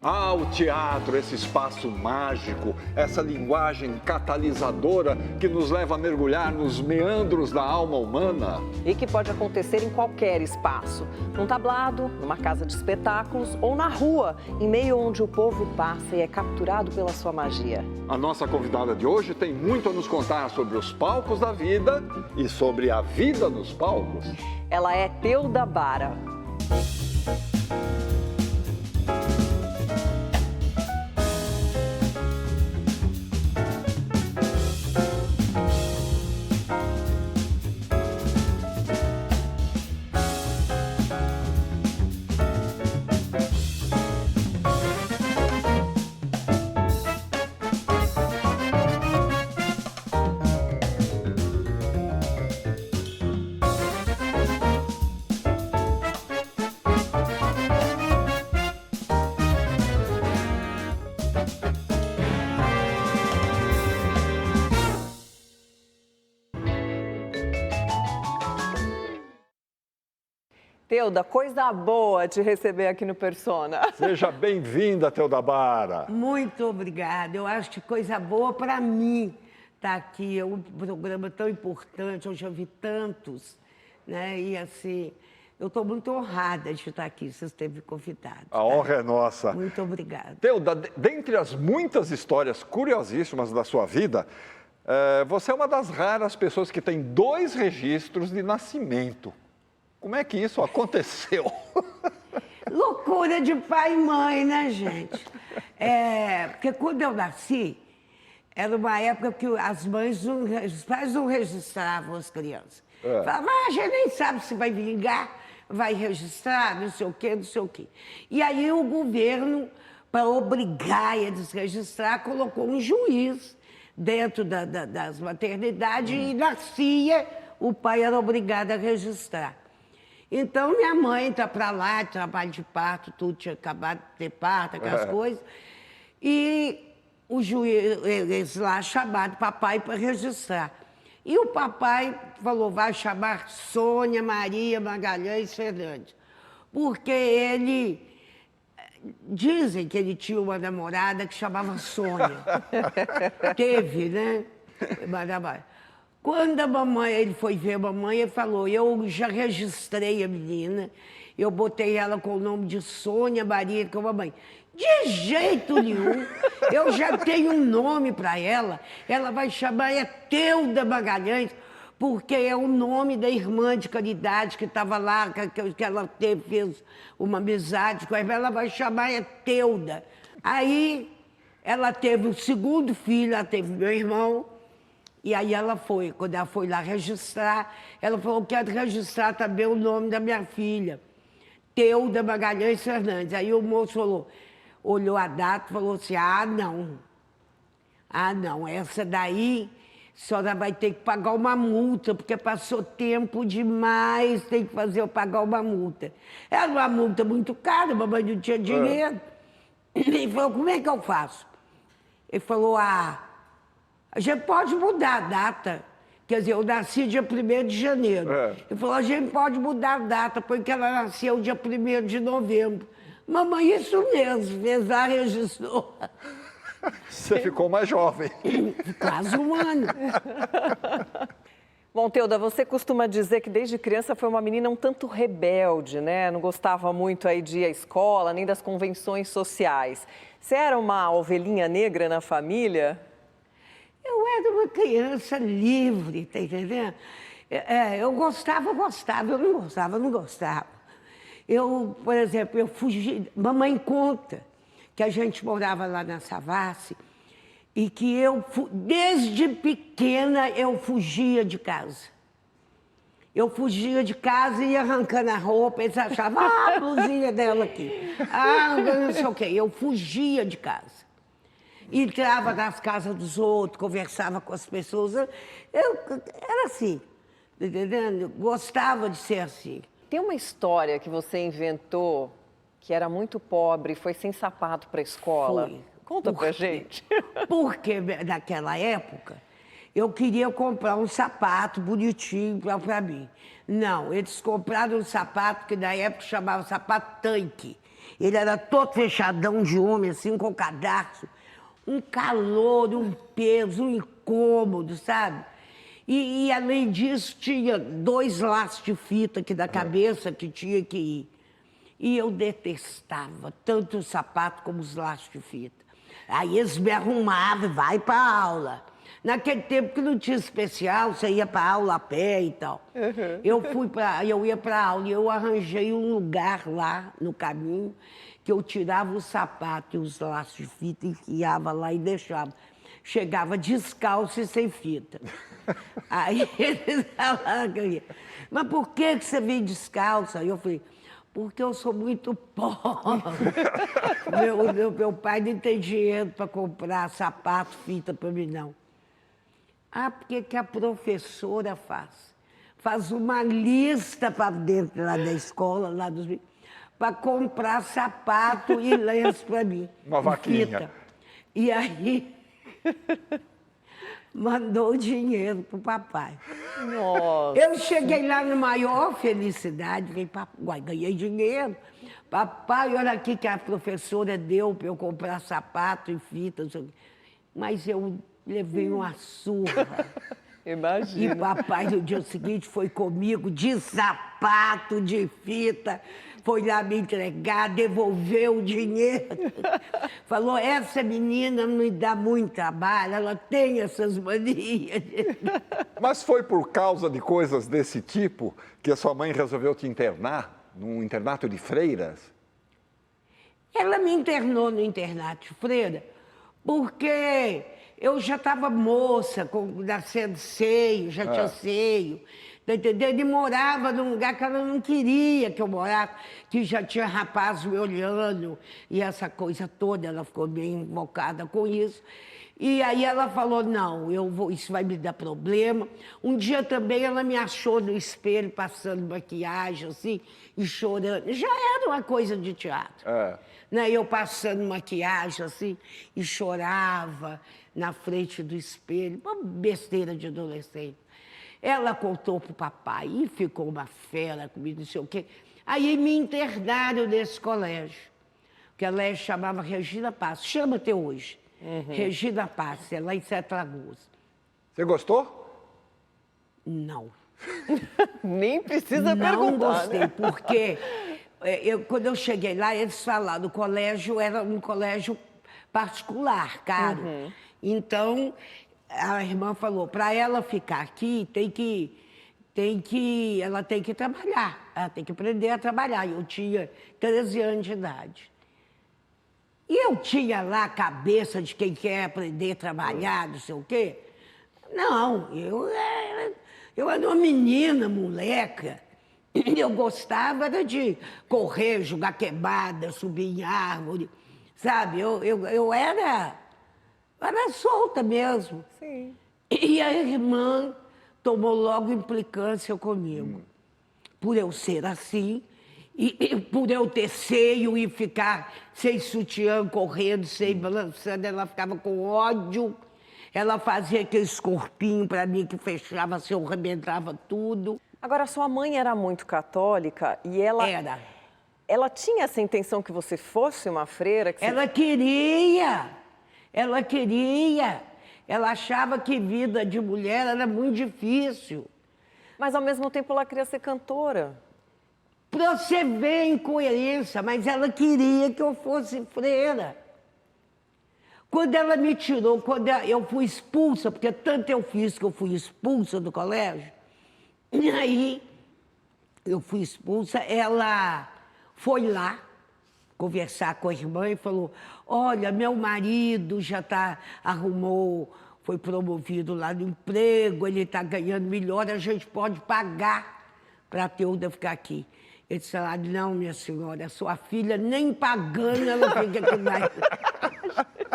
Ah, o teatro, esse espaço mágico, essa linguagem catalisadora que nos leva a mergulhar nos meandros da alma humana. E que pode acontecer em qualquer espaço, num tablado, numa casa de espetáculos ou na rua, em meio onde o povo passa e é capturado pela sua magia. A nossa convidada de hoje tem muito a nos contar sobre os palcos da vida e sobre a vida nos palcos. Ela é Teuda Bara. Teuda, coisa boa te receber aqui no Persona. Seja bem-vinda, Teuda Bara. Muito obrigada. Eu acho que coisa boa para mim estar aqui. É um programa tão importante, eu já vi tantos, né? E assim, eu estou muito honrada de estar aqui, vocês terem me convidado. A honra é nossa. Muito obrigada. Teuda, dentre as muitas histórias curiosíssimas da sua vida, você é uma das raras pessoas que tem 2 registros de nascimento. Como é que isso aconteceu? Loucura de pai e mãe, né, gente? Porque quando eu nasci, era uma época que os pais não registravam as crianças. Falavam, a gente nem sabe se vai vingar, vai registrar, não sei o quê, não sei o quê. E aí o governo, para obrigar eles a registrar, colocou um juiz dentro das maternidades e nascia, o pai era obrigado a registrar. Então, minha mãe tá para lá, trabalho de parto, tudo tinha acabado de ter parto, aquelas coisas. E o juiz, eles lá chamaram o papai para registrar. E o papai falou, vai chamar Sônia Maria Magalhães Fernandes. Porque dizem que ele tinha uma namorada que chamava Sônia. Teve, né? Quando ele foi ver a mamãe, ele falou, eu já registrei a menina, eu botei ela com o nome de Sônia Maria, que é a mamãe. De jeito nenhum, eu já tenho um nome para ela vai chamar Teuda Magalhães, porque é o nome da irmã de caridade que estava lá, que ela fez uma amizade com ela vai chamar Teuda. Aí, ela teve o segundo filho, ela teve meu irmão. E aí ela foi, quando ela foi lá registrar, ela falou, quero registrar também o nome da minha filha, Teuda Magalhães Fernandes. Aí o moço falou, olhou a data e falou assim, ah, não, essa daí a senhora vai ter que pagar uma multa, porque passou tempo demais, tem que fazer eu pagar uma multa. Era uma multa muito cara, a mamãe não tinha dinheiro. Ele falou, como é que eu faço? Ele falou, a gente pode mudar a data. Quer dizer, eu nasci dia 1º de janeiro. Ele falou, a gente pode mudar a data, porque ela nasceu dia 1º de novembro. Mamãe, isso mesmo, fez lá, registrou. Você ficou mais jovem. Quase um ano. Bom, Teuda, você costuma dizer que desde criança foi uma menina um tanto rebelde, né? Não gostava muito aí de ir à escola, nem das convenções sociais. Você era uma ovelhinha negra na família? Eu era uma criança livre, tá entendendo? Eu gostava, eu não gostava. Eu, por exemplo, eu fugi, mamãe conta que a gente morava lá na Savassi e que desde pequena, eu fugia de casa. Eu fugia de casa e ia arrancando a roupa, eles achavam, a blusinha dela aqui, não sei o quê. Eu fugia de casa. Entrava nas casas dos outros, conversava com as pessoas. Era assim, entendendo? Gostava de ser assim. Tem uma história que você inventou que era muito pobre e foi sem sapato para a escola. Foi. Conta pra gente. Porque naquela época eu queria comprar um sapato bonitinho para mim. Não, eles compraram um sapato que na época chamava sapato tanque. Ele era todo fechadão de homem, assim, com cadarço. Um calor, um peso, um incômodo, sabe? E além disso, tinha 2 laços de fita aqui da cabeça que tinha que ir. E eu detestava tanto o sapato como os laços de fita. Aí eles me arrumavam, vai para aula. Naquele tempo que não tinha especial, você ia para aula a pé e tal. Eu ia para aula e eu arranjei um lugar lá no caminho que eu tirava o sapato e os laços de fita, enfiava lá e deixava. Chegava descalço e sem fita. Aí eles falaram que eu ia. Mas por que você vem descalça? Aí eu falei, porque eu sou muito pobre. meu pai não tem dinheiro para comprar sapato, fita para mim, não. Ah, porque que a professora faz? Faz uma lista para dentro lá da escola, lá dos... para comprar sapato e lenço para mim. Uma vaquinha. Fita. E aí... mandou o dinheiro pro papai. Nossa. Eu cheguei lá na maior felicidade, falei, papai, ganhei dinheiro. Papai, olha aqui que a professora deu para eu comprar sapato e fita. Não sei o quê. Mas eu levei uma surra. Imagina. E papai, no dia seguinte, foi comigo de sapato, de fita, foi lá me entregar, devolveu o dinheiro. Falou, essa menina me dá muito trabalho, ela tem essas manias. Mas foi por causa de coisas desse tipo que a sua mãe resolveu te internar num internato de freiras? Ela me internou no internato de freira porque eu já estava moça, nascendo seio, já tinha seio, tá entendendo? E morava num lugar que ela não queria que eu morasse, que já tinha rapaz me olhando, e essa coisa toda, ela ficou bem invocada com isso. E aí ela falou, não, isso vai me dar problema. Um dia também ela me achou no espelho, passando maquiagem, assim, e chorando. Já era uma coisa de teatro. Né? Eu passando maquiagem, assim, e chorava na frente do espelho, uma besteira de adolescente. Ela contou pro papai e ficou uma fera comigo, não sei o quê. Aí me internaram nesse colégio, que ela chamava Regina Passos, chama até hoje. Regina Passos, é lá em Sete Lagoas. Você gostou? Não. Nem precisa Não perguntar, gostei, né? porque quando eu cheguei lá, eles falaram, o colégio era um colégio particular, caro. Então, a irmã falou, para ela ficar aqui, ela tem que trabalhar, ela tem que aprender a trabalhar. Eu tinha 13 anos de idade. E eu tinha lá a cabeça de quem quer aprender a trabalhar, não sei o quê. Não, eu era uma menina, moleca. Eu gostava era de correr, jogar queimada, subir em árvore, sabe? Eu era solta mesmo. Sim. E a irmã tomou logo implicância comigo. Por eu ser assim, e por eu ter seio e ficar sem sutiã, correndo, sem balançando, ela ficava com ódio. Ela fazia aqueles corpinhos para mim que fechava, assim, eu arrebentava tudo. Agora, sua mãe era muito católica e ela... Era. Ela tinha essa intenção que você fosse uma freira? Que Ela queria. Ela queria. Ela achava que vida de mulher era muito difícil. Mas, ao mesmo tempo, ela queria ser cantora. Para você ver a incoerência, mas ela queria que eu fosse freira. Quando ela me tirou, quando eu fui expulsa, porque tanto eu fiz que eu fui expulsa do colégio, e aí eu fui expulsa, ela foi lá conversar com a irmã e falou, olha, meu marido já foi promovido lá no emprego, ele está ganhando melhor, a gente pode pagar para a Teúda ficar aqui. Ele disse, não, minha senhora, sua filha nem pagando ela fica aqui mais.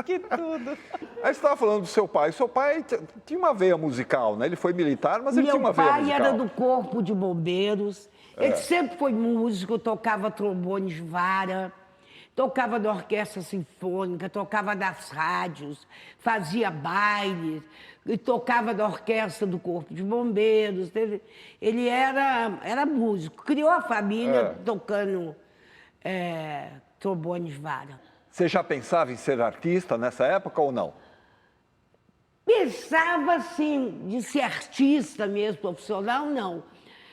Que tudo. Aí você estava falando do seu pai. Seu pai tinha uma veia musical, né? Ele foi militar, mas ele tinha uma veia musical. Meu pai era do Corpo de Bombeiros. Ele sempre foi músico, tocava trombone de vara, tocava na orquestra sinfônica, tocava nas rádios, fazia bailes, e tocava na orquestra do Corpo de Bombeiros. Ele era músico. Criou a família tocando trombone de vara. Você já pensava em ser artista nessa época ou não? Pensava, assim, de ser artista mesmo, profissional, não.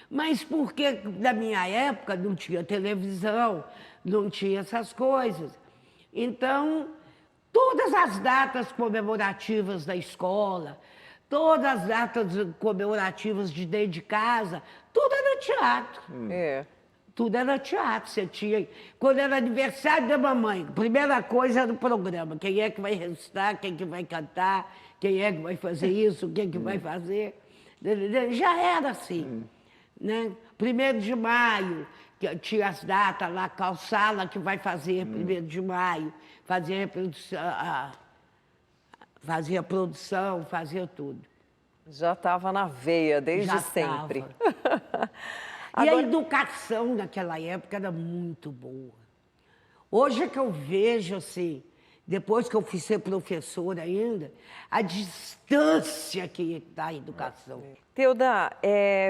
Mas porque na minha época não tinha televisão, não tinha essas coisas. Então, todas as datas comemorativas da escola, todas as datas comemorativas de dentro de casa, tudo era teatro. É. Tudo era teatro. Você tinha... Quando era aniversário da mamãe, a primeira coisa era o programa. Quem é que vai recitar, quem que vai cantar, quem é que vai fazer isso, quem que vai fazer. Já era assim. Né? 1º de maio, que tinha as datas lá, qual sala que vai fazer 1º de maio. Fazia produção, fazia tudo. Já estava na veia desde Já sempre. E a educação naquela época era muito boa. Hoje é que eu vejo, assim, depois que eu fui ser professora ainda, a distância que está a educação. Teuda,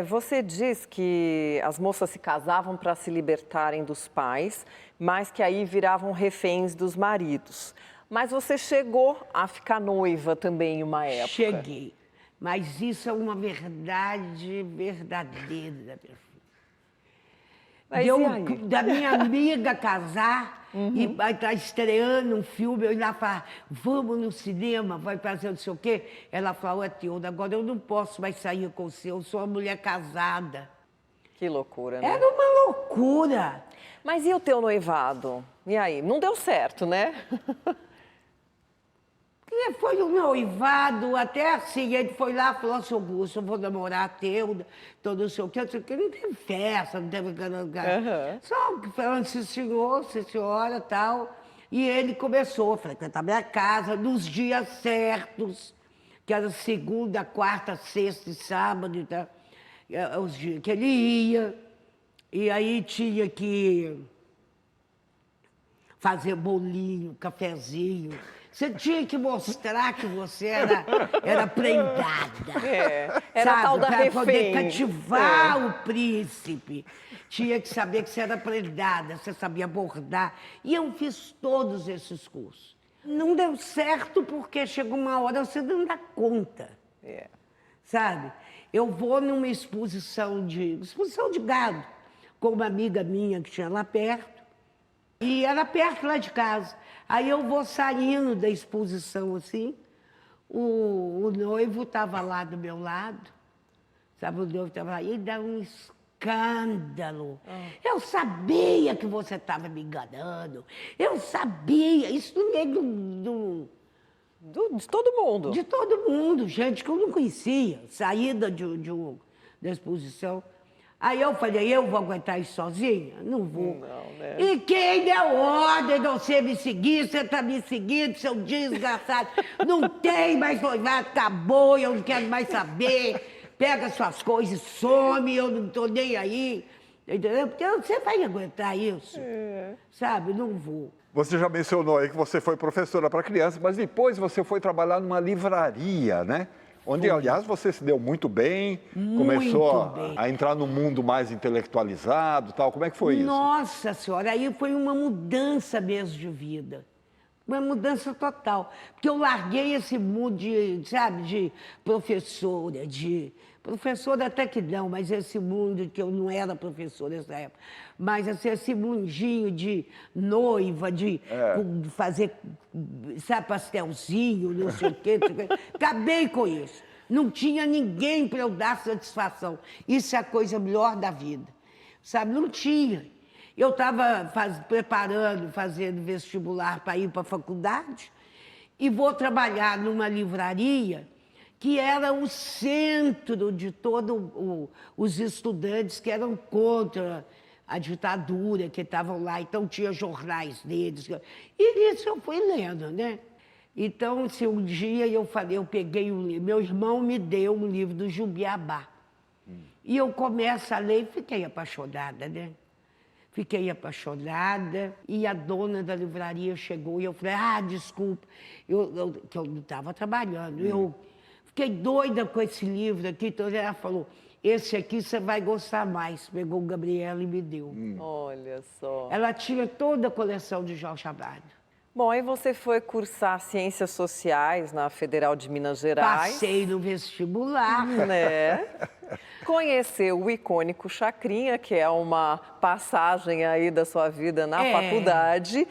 você diz que as moças se casavam para se libertarem dos pais, mas que aí viravam reféns dos maridos. Mas você chegou a ficar noiva também em uma época. Cheguei. Mas isso é uma verdade verdadeira, minha filha. Mas e aí? Da minha amiga casar e estar estreando um filme, eu ia falar, vamos no cinema, vai fazer não sei o quê. Ela falou, Teuda, agora eu não posso mais sair com você, eu sou uma mulher casada. Que loucura, né? Era uma loucura. Mas e o teu noivado? E aí? Não deu certo, né? E foi um noivado, até assim, ele foi lá e falou, seu Augusto, eu vou namorar a Teuda, todo não sei o quê, não teve festa, não teve... Só falando, sim, senhora, tal. E ele começou a frequentar minha casa nos dias certos, que era segunda, quarta, sexta e sábado, tá? Os dias que ele ia. E aí tinha que fazer bolinho, cafezinho. Você tinha que mostrar que você era prendada. Era sabe? tal da Para refém. poder cativar o príncipe. Tinha que saber que você era prendada, você sabia bordar. E eu fiz todos esses cursos. Não deu certo porque chegou uma hora você não dá conta. Sabe? Eu vou numa exposição de gado com uma amiga minha que tinha lá perto. E era perto lá de casa. Aí eu vou saindo da exposição assim, o noivo estava lá do meu lado, sabe, o noivo estava lá, e dá um escândalo. Eu sabia que você estava me enganando, eu sabia, isso no meio De todo mundo. de todo mundo, gente que eu não conhecia, saída da exposição. Aí eu falei, eu vou aguentar isso sozinha? Não vou. Não, né? E quem deu ordem de você me seguir? Você está me seguindo, seu desgraçado. Não tem mais noivado, acabou, eu não quero mais saber. Pega suas coisas, some, eu não estou nem aí. Entendeu? Porque você vai aguentar isso. Sabe? Não vou. Você já mencionou aí que você foi professora para crianças, mas depois você foi trabalhar numa livraria, né? Onde, aliás, você se deu muito bem, começou a entrar no mundo mais intelectualizado, tal. Como é que foi isso? Nossa Senhora, aí foi uma mudança mesmo de vida. Uma mudança total. Porque eu larguei esse mundo de, sabe, de professora, professora até que não, mas esse mundo que eu não era professora nessa época. Mas assim, esse mundinho de noiva, de fazer, sabe, pastelzinho, não sei o quê. Acabei com isso. Não tinha ninguém para eu dar satisfação. Isso é a coisa melhor da vida. Sabe, não tinha. Eu estava fazendo vestibular para ir para a faculdade e vou trabalhar numa livraria que era o centro de todos os estudantes que eram contra a ditadura, que estavam lá. Então, tinha jornais deles. E nisso eu fui lendo, né? Então, assim, um dia eu peguei um livro, meu irmão me deu um livro do Jubiabá. E eu começo a ler e fiquei apaixonada, né? Fiquei apaixonada e a dona da livraria chegou e eu falei, desculpa, que eu não estava trabalhando. Eu fiquei doida com esse livro aqui, então ela falou, esse aqui você vai gostar mais. Pegou o Gabriela e me deu. Olha só. Ela tinha toda a coleção de Jorge Amado. Bom, aí você foi cursar Ciências Sociais na Federal de Minas Gerais. Passei no vestibular. Né? Conheceu o icônico Chacrinha, que é uma passagem aí da sua vida na faculdade,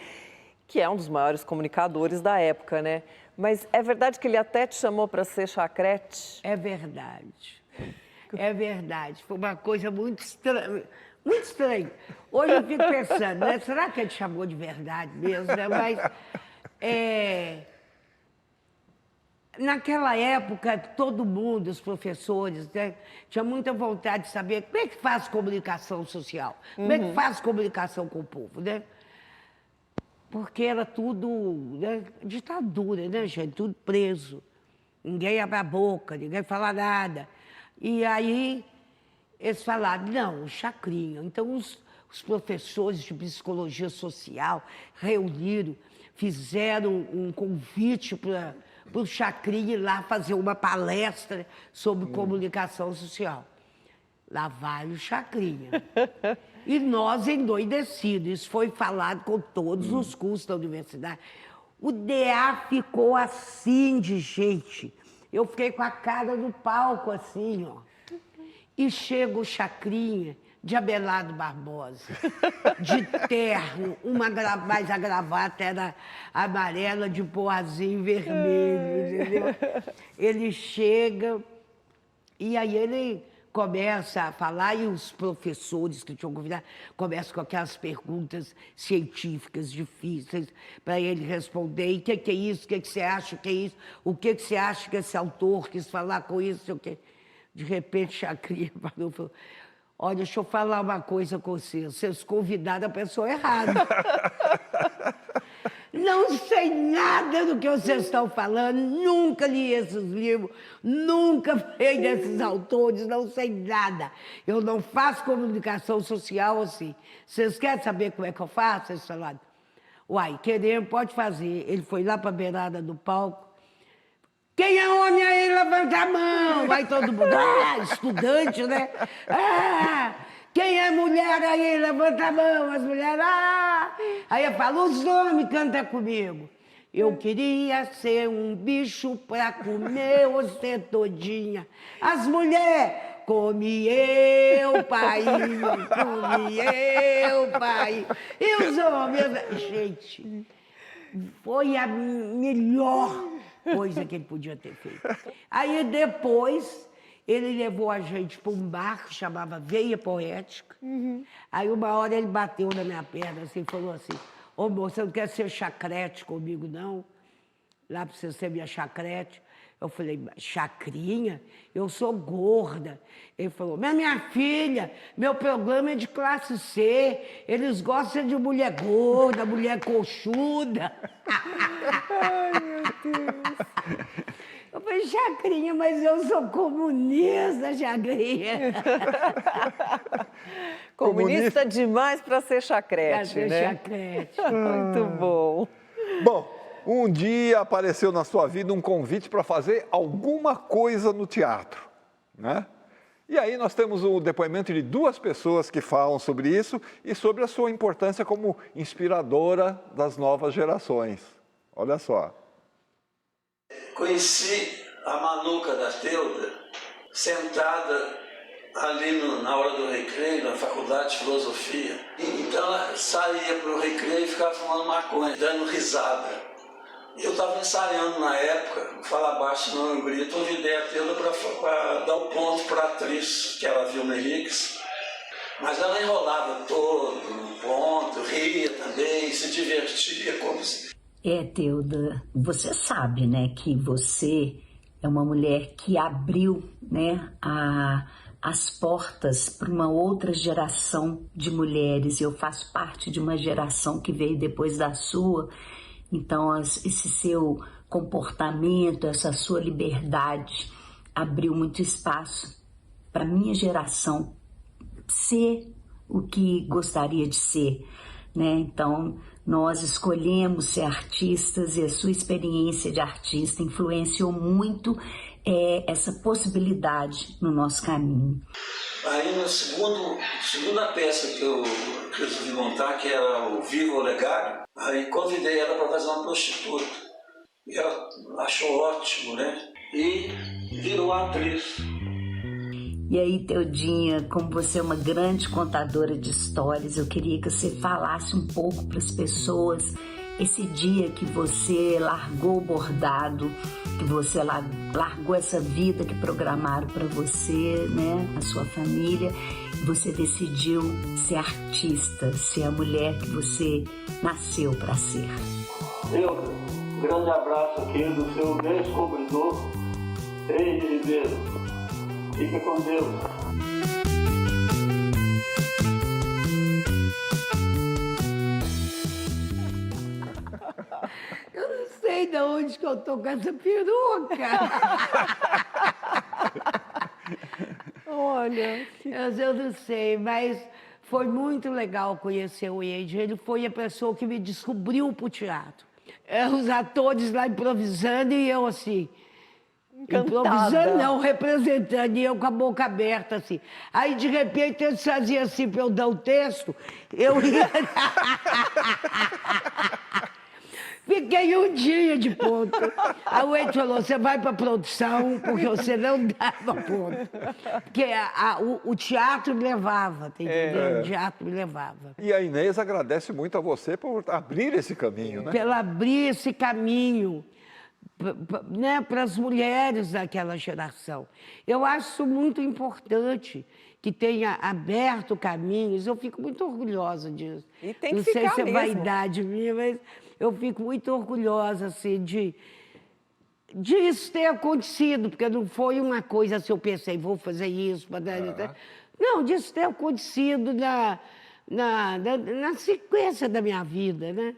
que é um dos maiores comunicadores da época, né? Mas é verdade que ele até te chamou para ser chacrete? É verdade. É verdade. Foi uma coisa muito estranha. Muito estranho. Hoje eu fico pensando, né? Será que ele chamou de verdade mesmo? Né? Mas naquela época, todo mundo, os professores, né, tinha muita vontade de saber como é que faz comunicação social, como é que faz comunicação com o povo, né? Porque era tudo, né, ditadura, né, gente? Tudo preso. Ninguém abre a boca, ninguém fala nada. E aí eles falaram, não, o Chacrinha. Então os professores de psicologia social reuniram, fizeram um convite para o Chacrinha ir lá fazer uma palestra sobre comunicação social. Lá vai o Chacrinha. E nós endoidecidos. Isso foi falado com todos os cursos da universidade. O DA ficou assim de gente. Eu fiquei com a cara no palco assim, ó. E chega o Chacrinha de Abelardo Barbosa, de terno, mas a gravata era amarela de poazinho vermelho, entendeu? Ele chega e aí ele começa a falar e os professores que tinham convidado começam com aquelas perguntas científicas difíceis para ele responder. E o que é isso? O que você acha que é isso? O que você acha que esse autor quis falar com isso? O quê? De repente, Chacrinha falou, olha, deixa eu falar uma coisa com vocês. Vocês convidaram a pessoa errada. Não sei nada do que vocês estão falando, nunca li esses livros, nunca falei desses autores, não sei nada. Eu não faço comunicação social assim. Vocês querem saber como é que eu faço? Eles falaram, uai, queremos, pode fazer. Ele foi lá para a beirada do palco. Quem é homem aí, levanta a mão. Vai todo mundo, estudante, né? Quem é mulher aí, levanta a mão. As mulheres, Aí eu falo, os homens, canta comigo. Eu queria ser um bicho pra comer você todinha. As mulheres, come eu, pai, come eu, pai. E os homens, gente, foi a melhor coisa que ele podia ter feito. Aí depois, ele levou a gente para um bar que chamava Veia Poética. Aí uma hora ele bateu na minha perna assim, e falou assim, ô moço, você não quer ser chacrete comigo, não? Lá para você ser minha chacrete. Eu falei, Chacrinha? Eu sou gorda. Ele falou, mas minha filha, meu programa é de classe C. Eles gostam de mulher gorda, mulher coxuda. Ai, meu Deus. Eu falei, Chacrinha, mas eu sou comunista, Chacrinha. Comunista demais para ser chacrete, Pra ser né? chacrete. Muito bom. Bom, um dia apareceu na sua vida um convite para fazer alguma coisa no teatro, né? E aí nós temos o depoimento de duas pessoas que falam sobre isso e sobre a sua importância como inspiradora das novas gerações. Olha só. Conheci a maluca da Teuda sentada ali na hora do recreio, na faculdade de filosofia. Então ela saía para o recreio e ficava fumando maconha, dando risada. Eu estava ensaiando na época, falar baixo não grito, convidei a Teuda para dar o ponto para a atriz, que era a Vilma Henriques. Mas ela enrolava todo no ponto, ria também, se divertia como se... Teuda, você sabe, né, que você é uma mulher que abriu, né, as portas para uma outra geração de mulheres. Eu faço parte de uma geração que veio depois da sua. Então, esse seu comportamento, essa sua liberdade abriu muito espaço para a minha geração ser o que gostaria de ser, né? Então, nós escolhemos ser artistas e a sua experiência de artista influenciou muito essa possibilidade no nosso caminho. Aí na segunda peça que eu resolvi montar, que era o Viva o Legário, aí convidei ela para fazer uma prostituta. E ela achou ótimo, né? E virou atriz. E aí, Teudinha, como você é uma grande contadora de histórias, eu queria que você falasse um pouco para as pessoas esse dia que você largou o bordado, que você largou essa vida que programaram para você, né, a sua família, você decidiu ser artista, ser a mulher que você nasceu para ser. Um grande abraço aqui do seu descobridor, Reide Ribeiro. Fica com Deus. Eu não sei de onde que eu tô com essa peruca. Olha, Eu não sei, mas foi muito legal conhecer o Eide. Ele foi a pessoa que me descobriu pro teatro. Os atores lá improvisando e eu assim... encantada. Improvisando não, representando, e eu com a boca aberta assim. Aí, de repente, eles faziam assim para eu dar o texto, eu ia... Fiquei um dia de ponto. Aí o Eide falou, você vai para a produção, porque você não dava ponto. Porque o teatro me levava, tá entendendo? O teatro me levava. E a Inês agradece muito a você por abrir esse caminho, né? Pelo abrir esse caminho, né, para as mulheres daquela geração. Eu acho isso muito importante, que tenha aberto caminhos. Eu fico muito orgulhosa disso. E tem que não sei ficar se é mesmo. vaidade minha, mas eu fico muito orgulhosa assim, de isso ter acontecido, porque não foi uma coisa assim, eu pensei, vou fazer isso, não, disso ter acontecido na sequência da minha vida, né?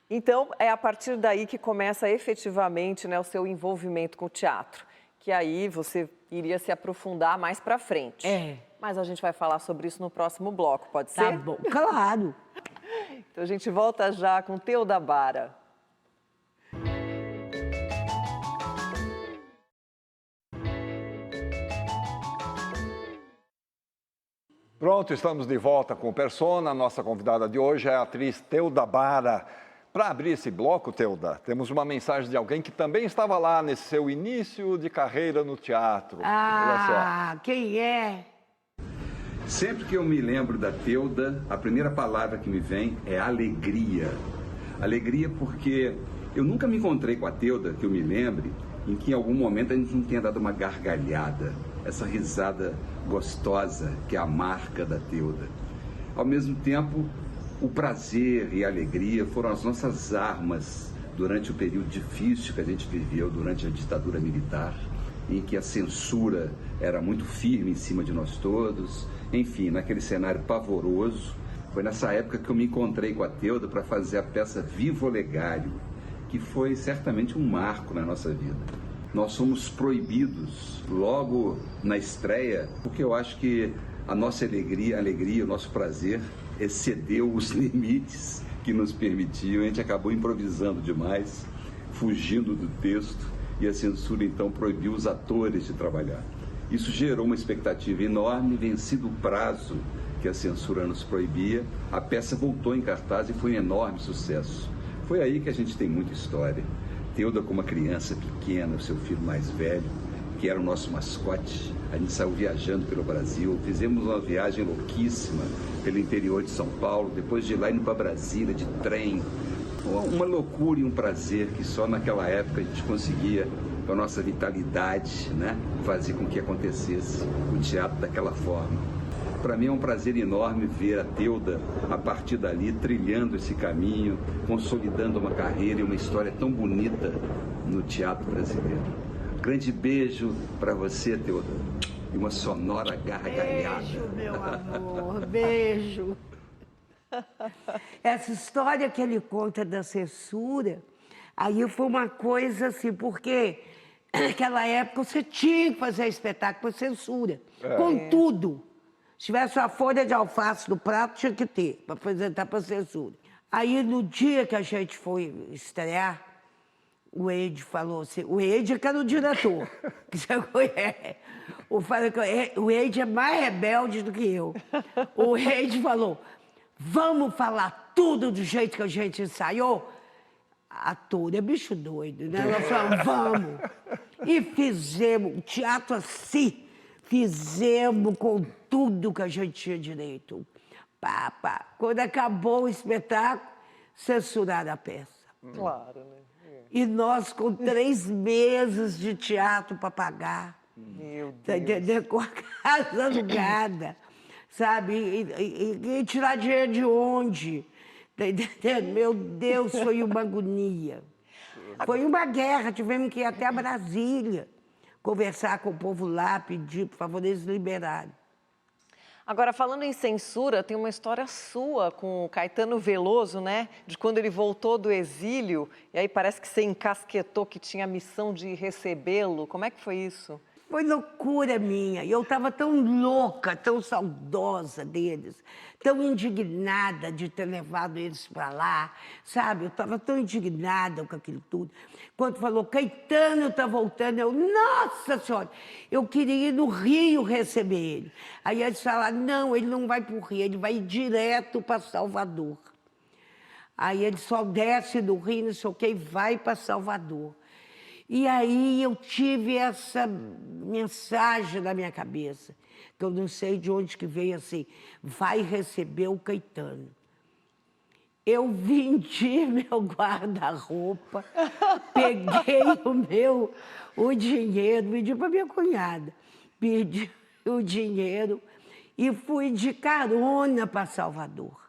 Então, é a partir daí que começa efetivamente, né, o seu envolvimento com o teatro. Que aí você iria se aprofundar mais para frente. Mas a gente vai falar sobre isso no próximo bloco, pode ser? Tá bom, claro. Então a gente volta já com Teuda Bara. Pronto, estamos de volta com o Persona. A nossa convidada de hoje é a atriz Teuda Bara. Para abrir esse bloco, Teuda, temos uma mensagem de alguém que também estava lá nesse seu início de carreira no teatro. Quem é? Sempre que eu me lembro da Teuda, a primeira palavra que me vem é alegria. Alegria porque eu nunca me encontrei com a Teuda, que eu me lembre, em que em algum momento a gente não tenha dado uma gargalhada. Essa risada gostosa que é a marca da Teuda. Ao mesmo tempo, o prazer e a alegria foram as nossas armas durante o período difícil que a gente viveu durante a ditadura militar, em que a censura era muito firme em cima de nós todos. Enfim, naquele cenário pavoroso, foi nessa época que eu me encontrei com a Teuda para fazer a peça Viva o Legário, que foi certamente um marco na nossa vida. Nós fomos proibidos logo na estreia, porque eu acho que a nossa alegria, o nosso prazer excedeu os limites que nos permitiam. A gente acabou improvisando demais, fugindo do texto, e a censura então proibiu os atores de trabalhar. Isso gerou uma expectativa enorme. Vencido o prazo que a censura nos proibia, a peça voltou em cartaz e foi um enorme sucesso. Foi aí que a gente tem muita história. Teuda como uma criança pequena, o seu filho mais velho, que era o nosso mascote. A gente saiu viajando pelo Brasil, fizemos uma viagem louquíssima pelo interior de São Paulo, depois de lá indo para Brasília de trem. Uma loucura e um prazer que só naquela época a gente conseguia, com a nossa vitalidade, né, fazer com que acontecesse o teatro daquela forma. Para mim é um prazer enorme ver a Teuda, a partir dali, trilhando esse caminho, consolidando uma carreira e uma história tão bonita no teatro brasileiro. Grande beijo para você, Teuda, e uma sonora gargalhada. Beijo, meu amor, beijo. Essa história que ele conta da censura, aí foi uma coisa assim, porque naquela época você tinha que fazer espetáculo com censura, com tudo. Se tivesse uma folha de alface no prato, tinha que ter, para apresentar para censura. Aí, no dia que a gente foi estrear, O Eide falou assim, o Eide que era o diretor, que você conhece. O Eide é mais rebelde do que eu. O Eide falou, vamos falar tudo do jeito que a gente ensaiou? A ator é bicho doido, né? Ela falou, vamos. E fizemos o teatro assim, fizemos com tudo que a gente tinha direito. Pá, pá. Quando acabou o espetáculo, censuraram a peça. Claro, né? E nós com 3 meses de teatro para pagar. Meu Deus. Tá entendendo? Com a casa alugada, sabe? E tirar dinheiro de onde? Tá entendendo? Meu Deus, foi uma agonia. Foi uma guerra, tivemos que ir até Brasília, conversar com o povo lá, pedir, por favor, eles liberarem. Agora, falando em censura, tem uma história sua com o Caetano Veloso, né? De quando ele voltou do exílio, e aí parece que você encasquetou que tinha a missão de recebê-lo. Como é que foi isso? Foi loucura minha. Eu estava tão louca, tão saudosa deles, tão indignada de ter levado eles para lá, sabe? Eu estava tão indignada com aquilo tudo. Quando falou, Caetano está voltando, eu, nossa senhora, eu queria ir no Rio receber ele. Aí eles falaram, não, ele não vai para o Rio, ele vai direto para Salvador. Aí ele só desce do Rio, não sei o quê, e vai para Salvador. E aí eu tive essa mensagem na minha cabeça, que eu não sei de onde que veio assim, vai receber o Caetano. Eu vendi meu guarda-roupa, peguei o dinheiro, pedi para minha cunhada, pedi o dinheiro e fui de carona para Salvador.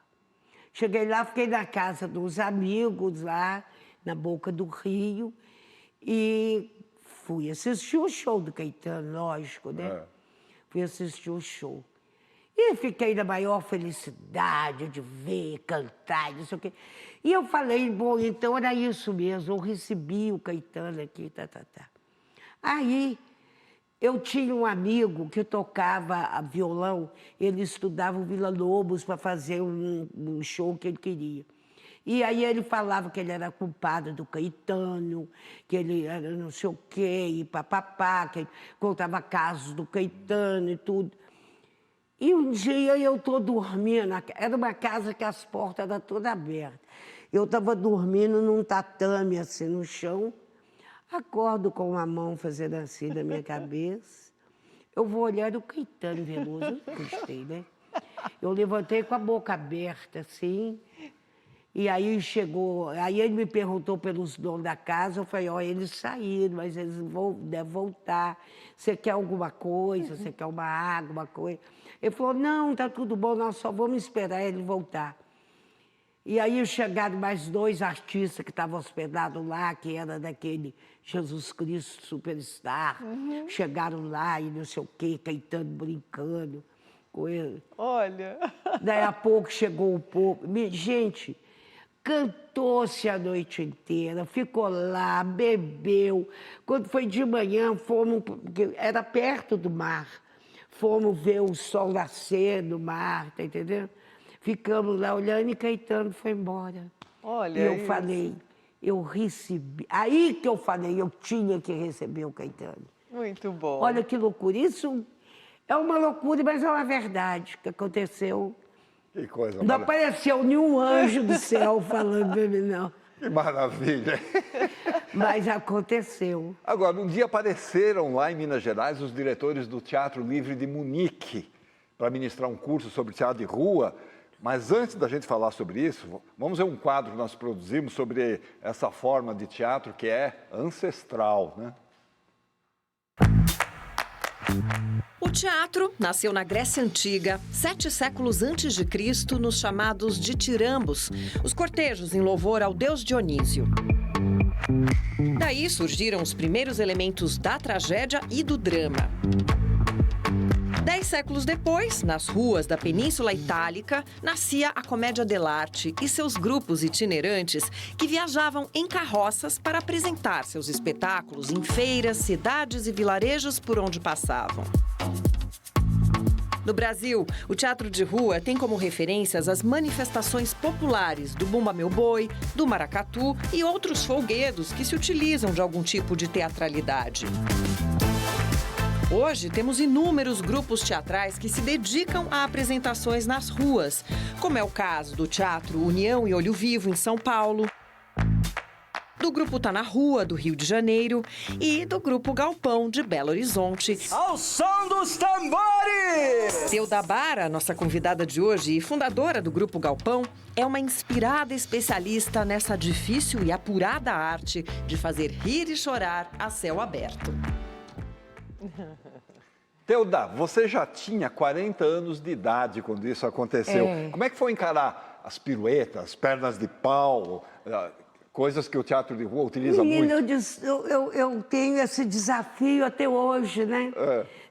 Cheguei lá, fiquei na casa dos amigos lá, na Boca do Rio, e fui assistir o show do Caetano, lógico, né? Fui assistir o show. E fiquei na maior felicidade de ver, cantar, não sei o quê. E eu falei, bom, então era isso mesmo, eu recebi o Caetano aqui, tá. Aí, eu tinha um amigo que tocava violão, ele estudava o Vila Lobos para fazer um show que ele queria. E aí ele falava que ele era culpado do Caetano, que ele era não sei o quê, e papapá, que ele contava casos do Caetano e tudo. E um dia eu estou dormindo, era uma casa que as portas eram todas abertas. Eu estava dormindo num tatame assim no chão, acordo com uma mão fazendo assim na minha cabeça. Eu vou olhar o Caetano Veloso, eu gostei, né? Eu levantei com a boca aberta assim. E aí aí ele me perguntou pelos donos da casa, eu falei, ó, eles saíram, mas eles devem voltar. Você quer alguma coisa? Você quer uma água, uma coisa? Ele falou, não, tá tudo bom, nós só vamos esperar ele voltar. E aí chegaram mais 2 artistas que estavam hospedados lá, que era daquele Jesus Cristo Superstar. Chegaram lá e não sei o quê, Caetano brincando com ele. Olha! Daí a pouco chegou o povo. Gente, cantou-se a noite inteira, ficou lá, bebeu. Quando foi de manhã, fomos, porque era perto do mar, fomos ver o sol nascer no mar, tá entendendo? Ficamos lá olhando e Caetano foi embora. Olha e eu isso. falei, eu recebi. Aí que eu falei, eu tinha que receber o Caetano. Muito bom. Olha que loucura. Isso é uma loucura, mas é uma verdade que aconteceu. Que coisa Não apareceu nenhum anjo do céu falando para mim, não. Que maravilha. Mas aconteceu. Agora, um dia apareceram lá em Minas Gerais os diretores do Teatro Livre de Munique para ministrar um curso sobre teatro de rua. Mas antes da gente falar sobre isso, vamos ver um quadro que nós produzimos sobre essa forma de teatro que é ancestral, né? O teatro nasceu na Grécia Antiga, 7 séculos antes de Cristo, nos chamados ditirambos, os cortejos em louvor ao deus Dionísio. Daí surgiram os primeiros elementos da tragédia e do drama. 10 séculos depois, nas ruas da Península Itálica, nascia a comédia dell'arte e seus grupos itinerantes que viajavam em carroças para apresentar seus espetáculos em feiras, cidades e vilarejos por onde passavam. No Brasil, o teatro de rua tem como referências as manifestações populares do Bumba Meu Boi, do maracatu e outros folguedos que se utilizam de algum tipo de teatralidade. Hoje, temos inúmeros grupos teatrais que se dedicam a apresentações nas ruas, como é o caso do Teatro União e Olho Vivo, em São Paulo, do Grupo Tá na Rua, do Rio de Janeiro, e do Grupo Galpão, de Belo Horizonte. Ao som dos tambores! Teuda Bara, nossa convidada de hoje e fundadora do Grupo Galpão, é uma inspirada especialista nessa difícil e apurada arte de fazer rir e chorar a céu aberto. Teuda, você já tinha 40 anos de idade quando isso aconteceu. Como é que foi encarar as piruetas, pernas de pau, coisas que o teatro de rua utiliza muito? Eu tenho esse desafio até hoje, né?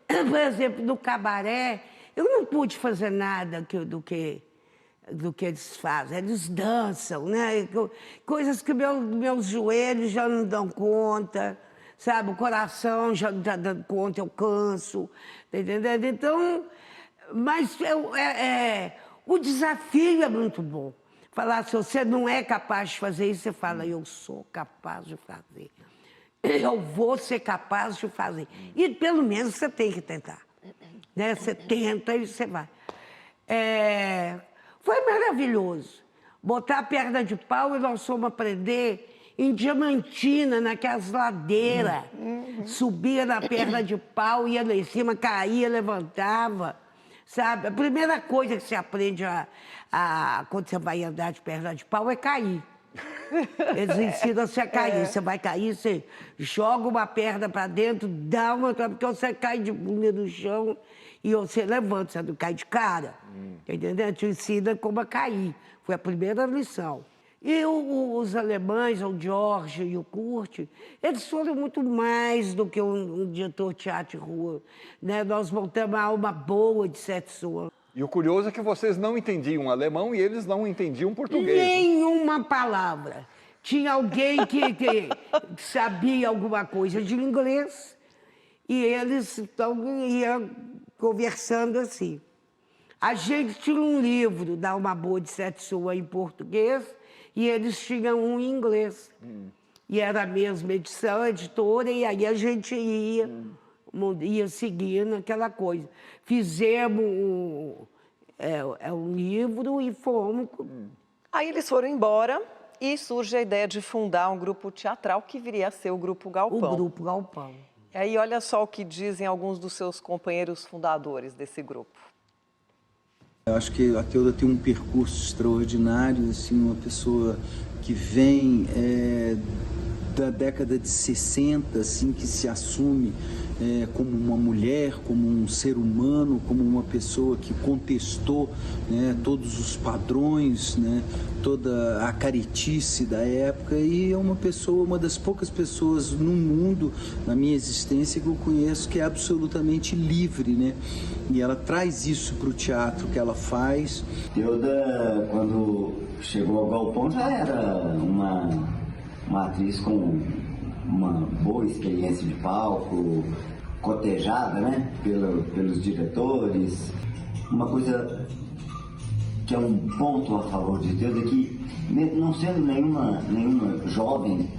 Por exemplo, no cabaré, eu não pude fazer nada do que eles fazem. Eles dançam, né? Coisas que meus joelhos já não dão conta. Sabe, o coração já não está dando conta, eu canso, tá entendendo? Então, mas o desafio é muito bom. Falar, se você não é capaz de fazer isso, você fala, eu sou capaz de fazer. Eu vou ser capaz de fazer. E pelo menos você tem que tentar. Né? Você tenta e você vai. Foi maravilhoso. Botar a perna de pau e nós fomos aprender em Diamantina, naquelas ladeiras. Subia na perna de pau, ia lá em cima, caía, levantava. Sabe? A primeira coisa que você aprende quando você vai andar de perna de pau é cair. Eles ensinam você a cair. Você vai cair, você joga uma perna para dentro, dá uma outra, porque você cai de bunda no chão e você levanta, você não cai de cara. Entendeu? Te ensina como a cair. Foi a primeira lição. E os alemães, o George e o Kurt, eles foram muito mais do que um diretor de teatro de rua. Né? Nós montamos a alma boa de Sete Soa. E o curioso é que vocês não entendiam alemão e eles não entendiam português. Nenhuma palavra. Tinha alguém que sabia alguma coisa de inglês e eles iam conversando assim. A gente tinha um livro da Alma Boa de Sete Soa em português e eles tinham um em inglês. E era a mesma edição, a editora, e aí a gente ia seguindo aquela coisa. Fizemos um livro e fomos. Aí eles foram embora e surge a ideia de fundar um grupo teatral que viria a ser o Grupo Galpão. O Grupo Galpão. E aí olha só o que dizem alguns dos seus companheiros fundadores desse grupo. Eu acho que a Teuda tem um percurso extraordinário, assim, uma pessoa que vem da década de 60, assim, que se assume como uma mulher, como um ser humano, como uma pessoa que contestou, né, todos os padrões, né, toda a caretice da época, e é uma das poucas pessoas no mundo, na minha existência, que eu conheço que é absolutamente livre, né? E ela traz isso para o teatro que ela faz. Teuda, quando chegou ao Galpão, já era uma atriz com uma boa experiência de palco, cotejada, né, pelos diretores. Uma coisa que é um ponto a favor de Teuda é que, não sendo nenhuma jovem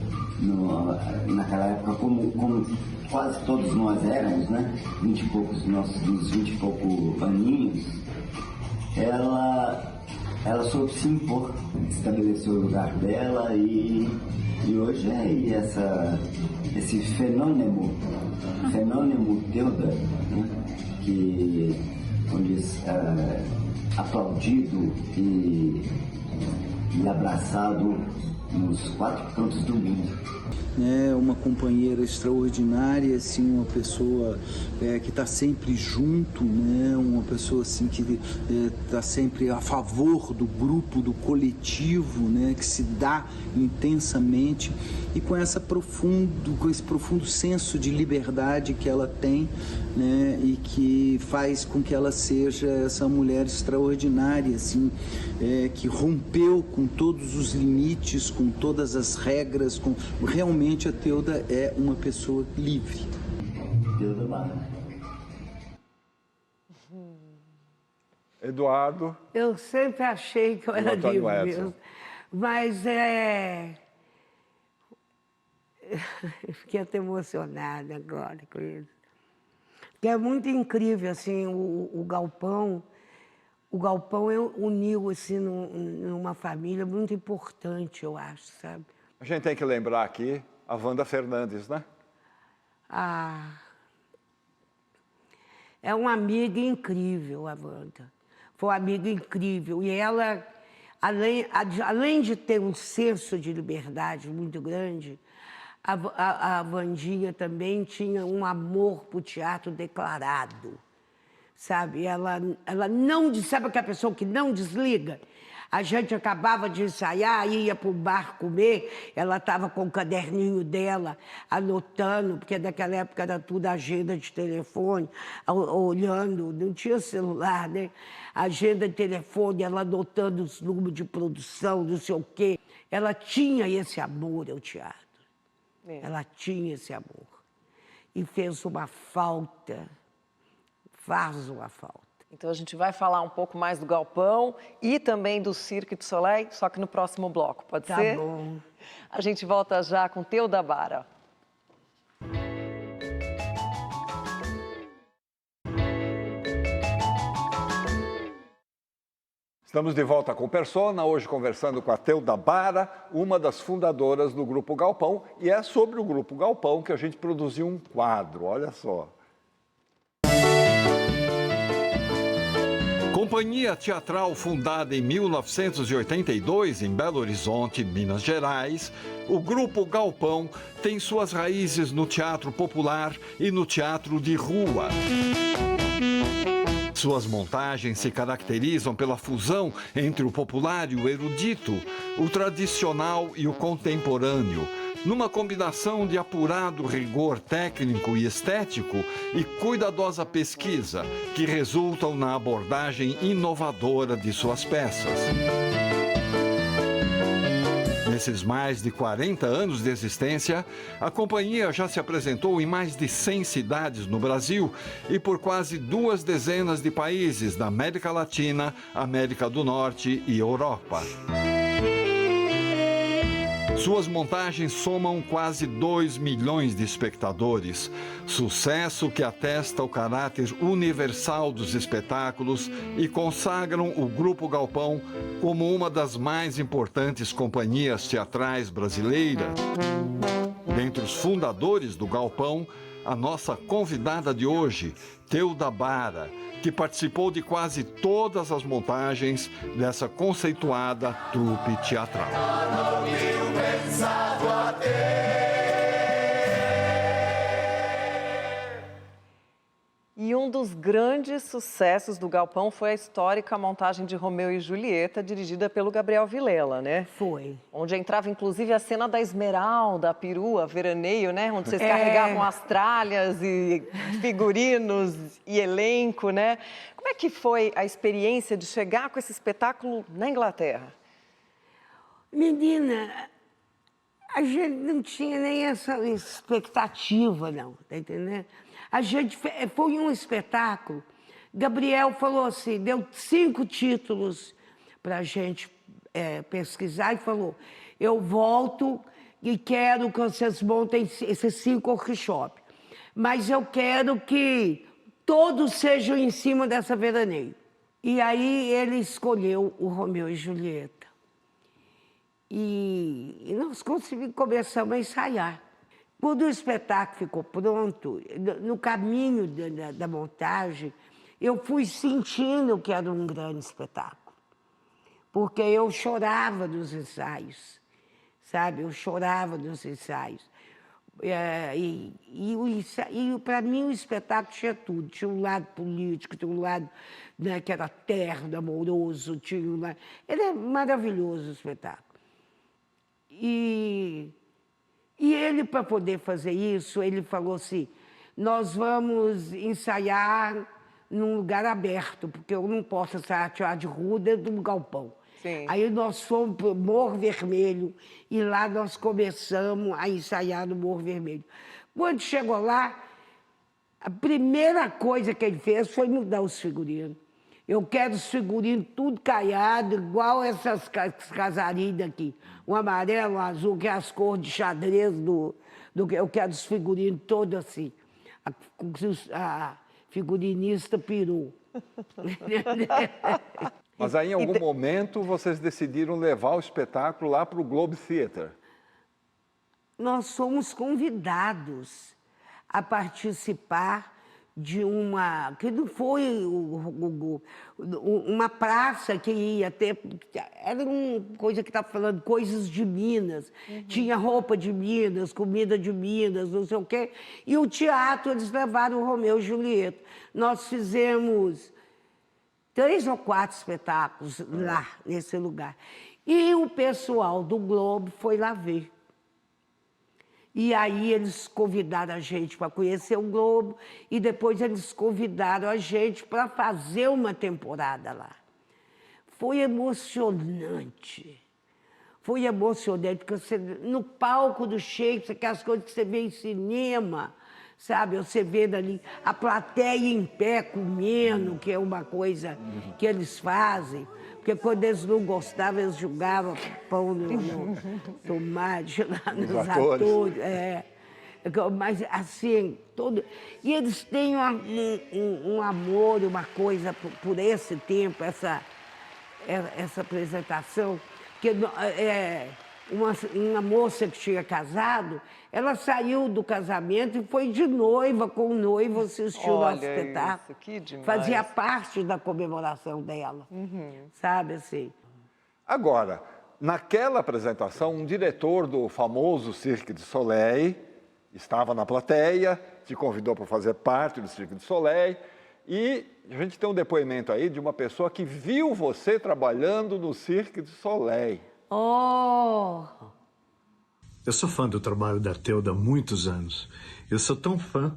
naquela época, como quase todos nós éramos, né, 20 e poucos, nossos 20 e poucos aninhos, ela soube se impor, estabeleceu o lugar dela e hoje esse fenômeno Teuda, né, que aplaudido e abraçado nos quatro cantos do mundo. É uma companheira extraordinária, assim, uma pessoa que está sempre junto, né? Uma pessoa assim que está sempre a favor do grupo, do coletivo, né? Que se dá intensamente e com esse profundo senso de liberdade que ela tem, né? E que faz com que ela seja essa mulher extraordinária, assim, que rompeu com todos os limites, com todas as regras, realmente a Teuda é uma pessoa livre. Teuda Bara. Eduardo. Eu sempre achei que eu era Antônio vivo Edson. mesmo. Mas eu fiquei até emocionada agora com isso. Porque é muito incrível, assim, o galpão. O galpão uniu, assim, numa família muito importante, eu acho, sabe? A gente tem que lembrar aqui a Wanda Fernandes, né? É uma amiga incrível, a Wanda. Foi uma amiga incrível. E ela, além de ter um senso de liberdade muito grande, a Wandinha também tinha um amor para o teatro declarado. Sabe? Ela não... Sabe aquela pessoa que não desliga? A gente acabava de ensaiar, ia para o bar comer, ela estava com o caderninho dela, anotando, porque naquela época era tudo agenda de telefone, olhando, não tinha celular, né? Agenda de telefone, ela anotando os números de produção, não sei o quê. Ela tinha esse amor ao teatro. Ela tinha esse amor. E fez uma falta, faz uma falta. Então a gente vai falar um pouco mais do Galpão e também do Cirque du Soleil, só que no próximo bloco, pode ser? Tá bom. A gente volta já com Teuda Bara. Estamos de volta com Persona, hoje conversando com a Teuda Bara, uma das fundadoras do Grupo Galpão, e é sobre o Grupo Galpão que a gente produziu um quadro, olha só. Companhia teatral fundada em 1982 em Belo Horizonte, Minas Gerais, o Grupo Galpão tem suas raízes no teatro popular e no teatro de rua. Suas montagens se caracterizam pela fusão entre o popular e o erudito, o tradicional e o contemporâneo, numa combinação de apurado rigor técnico e estético e cuidadosa pesquisa, que resultam na abordagem inovadora de suas peças. Nesses mais de 40 anos de existência, a companhia já se apresentou em mais de 100 cidades no Brasil e por quase 2 dezenas de países da América Latina, América do Norte e Europa. Suas montagens somam quase 2 milhões de espectadores, sucesso que atesta o caráter universal dos espetáculos e consagram o Grupo Galpão como uma das mais importantes companhias teatrais brasileiras. Dentre os fundadores do Galpão, a nossa convidada de hoje, Teuda Bara, que participou de quase todas as montagens dessa conceituada trupe teatral. E um dos grandes sucessos do Galpão foi a histórica montagem de Romeu e Julieta, dirigida pelo Gabriel Vilela, né? Foi. Onde entrava, inclusive, a cena da Esmeralda, a perua, veraneio, né? Onde vocês carregavam as tralhas e figurinos e elenco, né? Como é que foi a experiência de chegar com esse espetáculo na Inglaterra? Menina, a gente não tinha nem essa expectativa, não, tá entendendo? A gente foi um espetáculo. Gabriel falou assim, deu 5 títulos para a gente pesquisar e falou: eu volto e quero que vocês montem esses 5 workshops, mas eu quero que todos sejam em cima dessa veraneio. E aí ele escolheu o Romeu e Julieta. E nós começamos a ensaiar. Quando o espetáculo ficou pronto, no caminho da montagem, eu fui sentindo que era um grande espetáculo. Porque eu chorava nos ensaios, sabe? Eu chorava nos ensaios. E para mim o espetáculo tinha tudo. Tinha um lado político, tinha um lado, né, que era terno, amoroso, tinha um lado... Ele é maravilhoso o espetáculo. E ele, para poder fazer isso, ele falou assim, nós vamos ensaiar num lugar aberto, porque eu não posso ensaiar teatro de rua dentro de um galpão. Sim. Aí nós fomos para o Morro Vermelho e lá nós começamos a ensaiar no Morro Vermelho. Quando chegou lá, a primeira coisa que ele fez foi mudar os figurinos. Eu quero os figurinos tudo caiado, igual essas casarinhas daqui. Um amarelo, um azul, que é as cores de xadrez eu quero os figurinos todos assim. A figurinista pirou. Mas aí, em algum momento, vocês decidiram levar o espetáculo lá para o Globe Theatre. Nós fomos convidados a participar de uma... que não foi uma praça que ia ter... Era uma coisa que estava falando, coisas de Minas. Tinha roupa de Minas, comida de Minas, não sei o quê. E o teatro, eles levaram o Romeu e Julieta. Nós fizemos 3 ou 4 espetáculos lá, nesse lugar. E o pessoal do Globo foi lá ver. E aí eles convidaram a gente para conhecer o Globo e depois eles convidaram a gente para fazer uma temporada lá. Foi emocionante. Foi emocionante, porque você, no palco do Shakespeare, aquelas coisas que você vê em cinema, sabe? Você vê dali a plateia em pé comendo, que é uma coisa que eles fazem. Porque quando eles não gostavam, eles jogavam pão no tomate lá nos atores. Mas assim, todo... E eles têm um amor, uma coisa por esse tempo, essa apresentação. Porque uma moça que tinha casado, ela saiu do casamento e foi de noiva com o noivo assistir o nosso espetáculo. Isso, que demais. Fazia parte da comemoração dela, sabe assim. Agora, naquela apresentação, um diretor do famoso Cirque du Soleil estava na plateia, te convidou para fazer parte do Cirque du Soleil e a gente tem um depoimento aí de uma pessoa que viu você trabalhando no Cirque du Soleil. Oh! Eu sou fã do trabalho da Teuda há muitos anos. Eu sou tão fã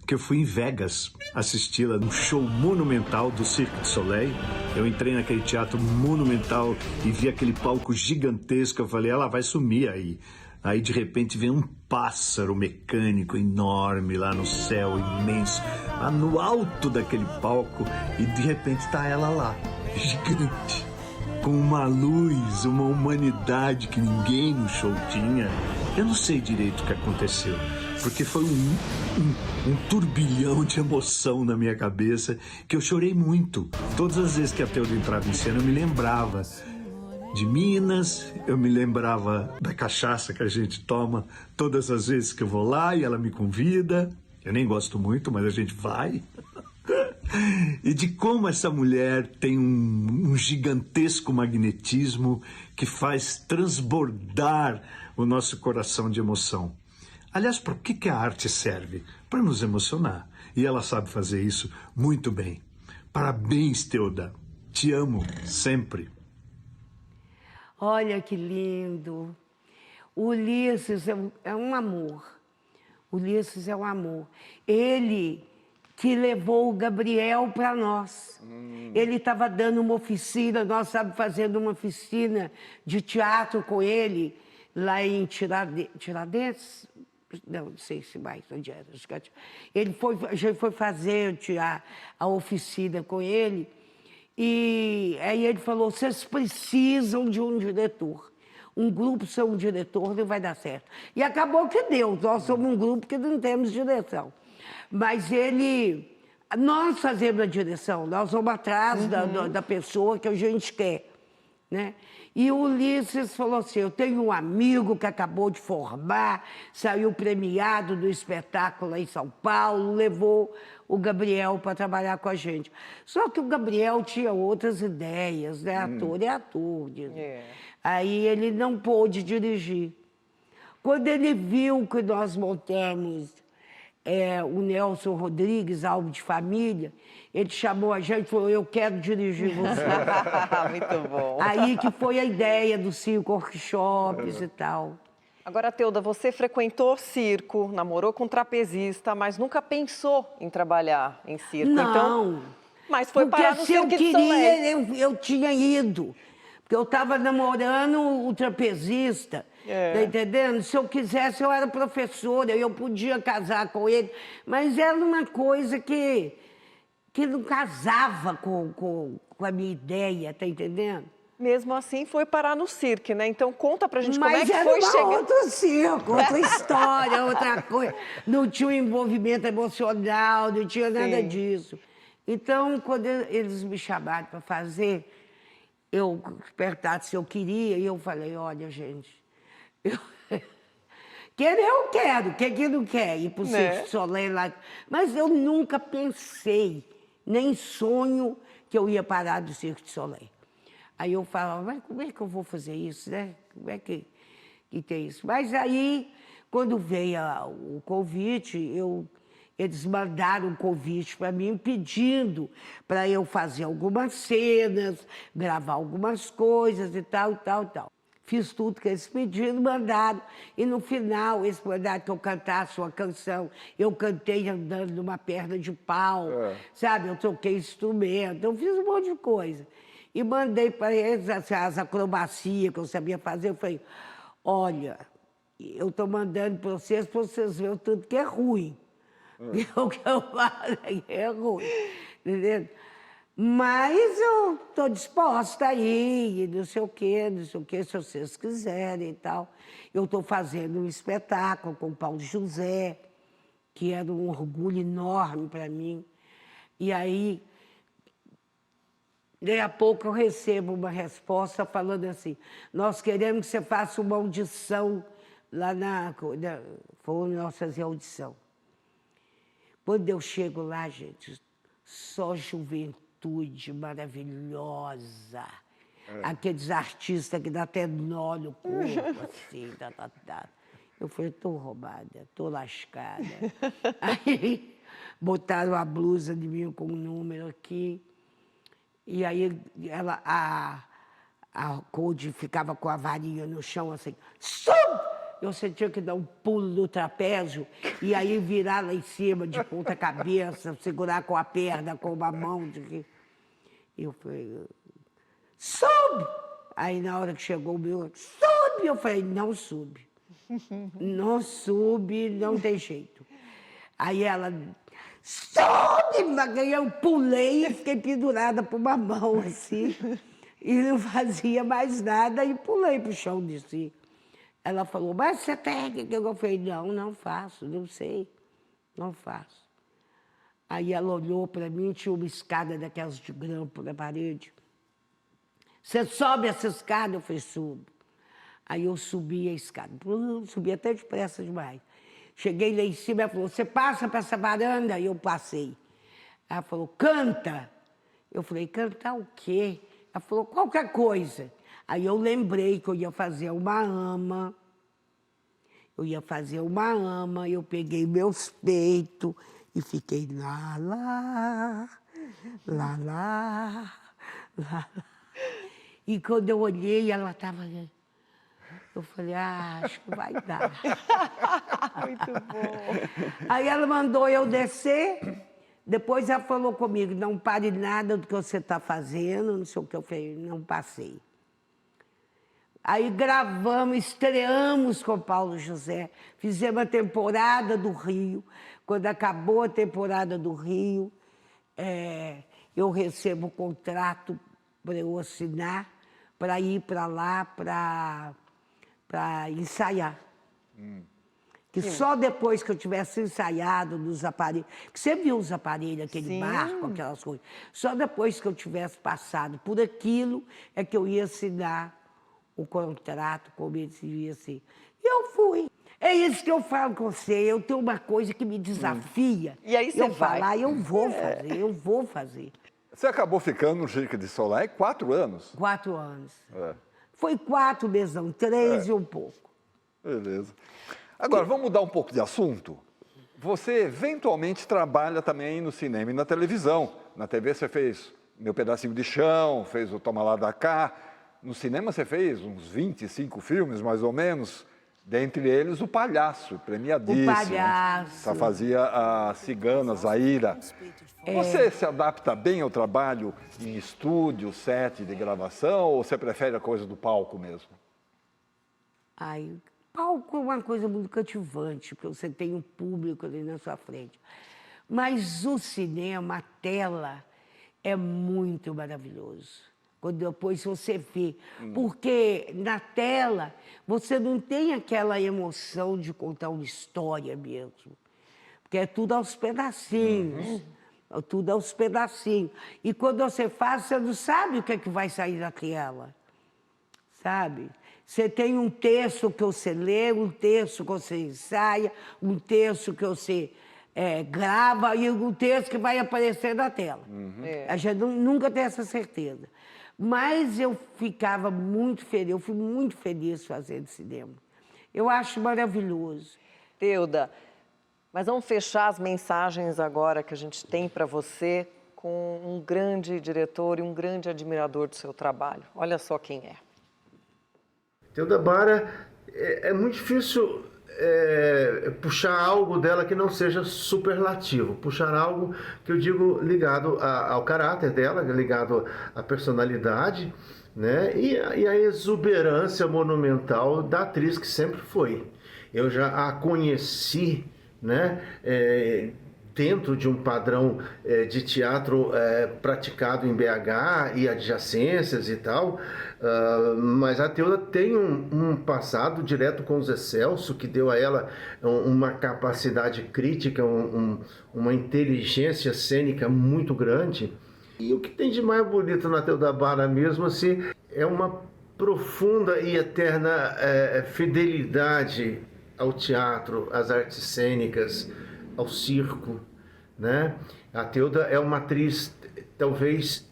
que eu fui em Vegas assisti-la num show monumental do Cirque du Soleil. Eu entrei naquele teatro monumental e vi aquele palco gigantesco. Eu falei, ela vai sumir aí. Aí, de repente, vem um pássaro mecânico enorme lá no céu, imenso, lá no alto daquele palco. E, de repente, está ela lá, gigante, com uma luz, uma humanidade que ninguém no show tinha. Eu não sei direito o que aconteceu, porque foi um turbilhão de emoção na minha cabeça, que eu chorei muito. Todas as vezes que a Teuda entrava em cena, eu me lembrava de Minas, eu me lembrava da cachaça que a gente toma todas as vezes que eu vou lá e ela me convida. Eu nem gosto muito, mas a gente vai. E de como essa mulher tem um gigantesco magnetismo que faz transbordar o nosso coração de emoção. Aliás, para que a arte serve? Para nos emocionar. E ela sabe fazer isso muito bem. Parabéns, Teuda. Te amo sempre. Olha que lindo. O Ulisses é um amor. O Ulisses é um amor. Ele que levou o Gabriel para nós. Ele estava dando uma oficina, nós estávamos fazendo uma oficina de teatro com ele, lá em Tiradentes. Não sei se mais onde era. A gente foi fazer a oficina com ele. E aí ele falou, vocês precisam de um diretor. Um grupo sem um diretor não vai dar certo. E acabou que deu. Nós somos um grupo que não temos direção. Mas nós fazemos a direção, nós vamos atrás da pessoa que a gente quer, né? E o Ulisses falou assim, eu tenho um amigo que acabou de formar, saiu premiado do espetáculo lá em São Paulo, levou o Gabriel para trabalhar com a gente. Só que o Gabriel tinha outras ideias, né? Ator é ator. Aí ele não pôde dirigir. Quando ele viu que nós montamos o Nelson Rodrigues, Álbum de Família, ele chamou a gente e falou, eu quero dirigir você. Muito bom. Aí que foi a ideia dos 5 workshops e tal. Agora, Teuda, você frequentou circo, namorou com trapezista, mas nunca pensou em trabalhar em circo. Não. Então, mas foi parar no Cirque du Soleil. Porque se eu queria, eu tinha ido. Porque eu estava namorando o trapezista. Tá entendendo? Se eu quisesse, eu era professora, eu podia casar com ele. Mas era uma coisa que que não casava com a minha ideia, tá entendendo? Mesmo assim, foi parar no circo, né? Então, conta pra gente como é que era foi chegar... outro circo, outra história, outra coisa. Não tinha um envolvimento emocional, não tinha nada disso. Então, quando eles me chamaram para fazer, eu perguntaram se eu queria, e eu falei, olha, gente, querer eu quero, quem não quer ir para o Cirque du Soleil lá. Mas eu nunca pensei, nem sonho, que eu ia parar do Cirque du Soleil. Aí eu falava, mas como é que eu vou fazer isso, né? Como é que tem isso? Mas aí, quando veio o convite, eles mandaram um convite para mim pedindo para eu fazer algumas cenas, gravar algumas coisas e tal, tal, tal. Fiz tudo que eles pediram, mandaram. E no final, eles mandaram que eu cantasse uma canção. Eu cantei andando numa perna de pau, sabe? Eu toquei instrumento, eu fiz um monte de coisa. E mandei para eles as acrobacias que eu sabia fazer. Eu falei, olha, eu estou mandando para vocês verem o tanto que é ruim. O que eu falei é ruim, entendeu? Mas eu estou disposta a ir, não sei o quê, se vocês quiserem e tal. Eu estou fazendo um espetáculo com o Paulo José, que era um orgulho enorme para mim. E aí, daí a pouco eu recebo uma resposta falando assim, nós queremos que você faça uma audição lá foi nossas audição. Quando eu chego lá, gente, só juventude maravilhosa. Aqueles artistas que dá até nó no corpo, assim, Eu falei, estou roubada, estou lascada. Aí botaram a blusa de mim com um número aqui. E aí a Code ficava com a varinha no chão, assim, sobe! Eu sentia que dar um pulo no trapézio e aí virar lá em cima de ponta cabeça, segurar com a perna, com uma mão. Eu falei, sobe! Aí na hora que chegou o meu, sobe! Eu falei, não sube. Não sube, não tem jeito. Aí ela, sobe! Eu pulei e fiquei pendurada por uma mão, assim. E não fazia mais nada e pulei pro chão de si. Ela falou, mas você técnica? Eu falei, não faço, não sei, não faço. Aí ela olhou para mim, tinha uma escada daquelas de grampo na parede. Você sobe essa escada? Eu falei, subo. Aí eu subi a escada, subi até depressa demais. Cheguei lá em cima, ela falou, você passa para essa varanda? E eu passei. Ela falou, canta. Eu falei, cantar o quê? Ela falou, qualquer coisa. Aí eu lembrei que eu ia fazer uma ama. Eu peguei meus peitos e fiquei lá. E quando eu olhei, ela estava... Eu falei, acho que vai dar. Muito bom. Aí ela mandou eu descer. Depois ela falou comigo, não pare nada do que você está fazendo, não sei o que eu falei, não passei. Aí gravamos, estreamos com o Paulo José, fizemos a temporada do Rio. Quando acabou a temporada do Rio, eu recebo o contrato para eu assinar, para ir para lá para ensaiar. Que só depois que eu tivesse ensaiado nos aparelhos, que você viu os aparelhos, aquele barco, aquelas coisas, só depois que eu tivesse passado por aquilo é que eu ia assinar o contrato, como ele devia ser. E eu fui. É isso que eu falo com você, eu tenho uma coisa que me desafia. E aí você vai. Falar, eu vou fazer. Você acabou ficando no Cirque du Soleil 4 anos? 4 anos. Foi 4 mesmo, 3 e um pouco. Beleza. Agora, vamos mudar um pouco de assunto? Você eventualmente trabalha também no cinema e na televisão. Na TV você fez Meu Pedacinho de Chão, fez o Toma Lá da Cá. No cinema você fez uns 25 filmes, mais ou menos. Dentre eles, O Palhaço, premiadíssimo. O Palhaço. Você fazia a Cigana, Zaira. Você se adapta bem ao trabalho em estúdio, set de gravação, ou você prefere a coisa do palco mesmo? Palco é uma coisa muito cativante, porque você tem um público ali na sua frente. Mas o cinema, a tela, é muito maravilhoso. Quando depois você vê. Porque na tela, você não tem aquela emoção de contar uma história mesmo. Porque é tudo aos pedacinhos. É tudo aos pedacinhos. E quando você faz, você não sabe o que é que vai sair da tela. Sabe? Você tem um texto que você lê, um texto que você ensaia, um texto que você grava e um texto que vai aparecer na tela. A gente nunca tem essa certeza. Mas eu ficava muito feliz, eu fui muito feliz fazendo cinema. Eu acho maravilhoso. Teuda, mas vamos fechar as mensagens agora que a gente tem para você com um grande diretor e um grande admirador do seu trabalho. Olha só quem é. Teuda Bara, é muito difícil puxar algo dela que não seja superlativo, puxar algo que eu digo ligado ao caráter dela, ligado à personalidade, né? E a exuberância monumental da atriz que sempre foi. Eu já a conheci, né? Dentro de um padrão de teatro praticado em BH e adjacências e tal, mas a Teuda tem um passado direto com o Zé Celso, que deu a ela uma capacidade crítica, uma inteligência cênica muito grande. E o que tem de mais bonito na Teuda Bara mesmo assim, é uma profunda e eterna fidelidade ao teatro, às artes cênicas, ao circo, né? A Teuda é uma atriz, talvez,